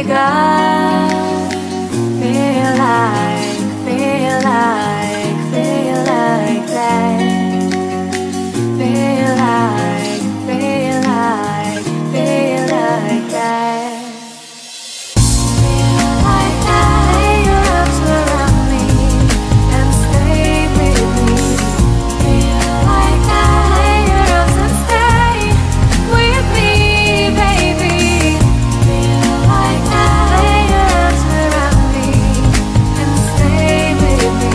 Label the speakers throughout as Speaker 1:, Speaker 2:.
Speaker 1: be gone. Feel like that. Feel like that. Feel like that. Lay your arms around me and stay with me. Feel like that. Lay your arms and stay with me, baby. Feel like that. Lay your arms around me and stay with me.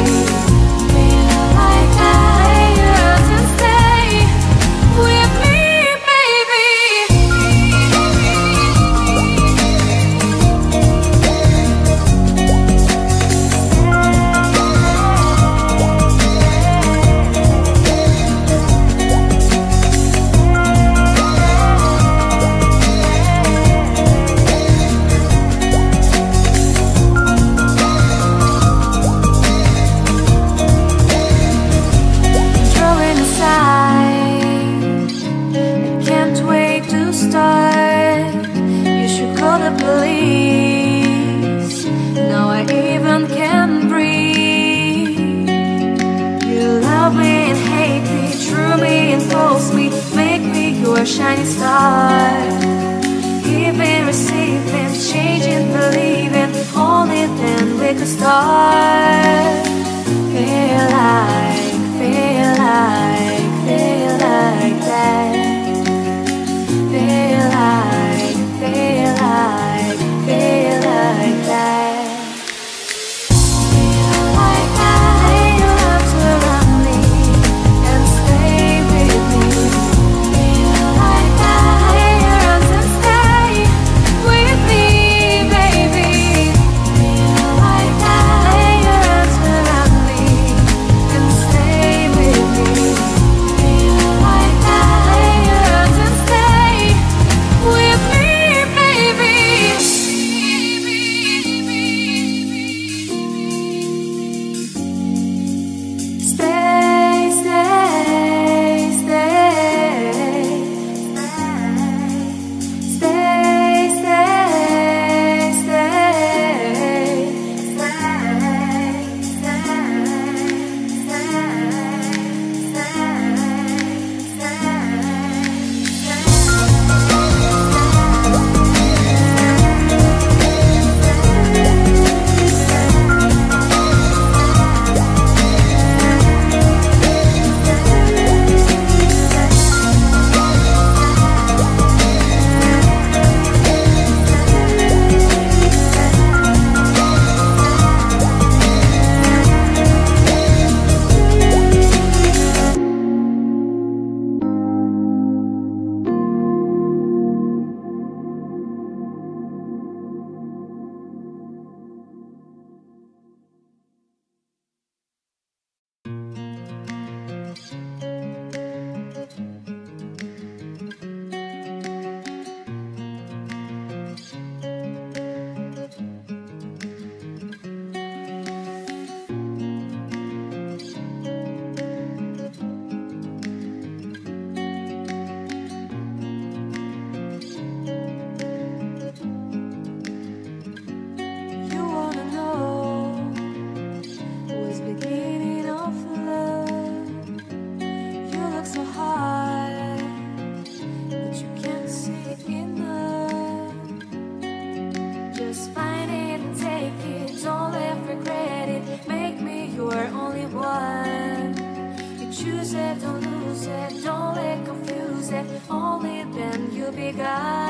Speaker 1: Feel like that. Lay your arms and stay with me, baby. Drawing aside, I can't wait to start. You should call the police. Now I even can't breathe. You love me and hate me, true me and false me, make me your shining star. Giving, receiving, changing, believing, only then we could start. Feel like that. Feel like that. Feel like that. Lay your arms around me and stay with me. Feel like that. Lay your arms and stay with me, baby. Feel like that. Lay your arms around me and stay with me. Feel like that. Lay your arms and stay with me, baby. Stay, stay, stay. Stay, stay, You wanna know what's beginning of love? You look so hard, but you can't see enough. Just find it and take it, don't let regret it. Make me your only one. You choose it, don't lose it, don't let confuse it. Only then you'll be gone.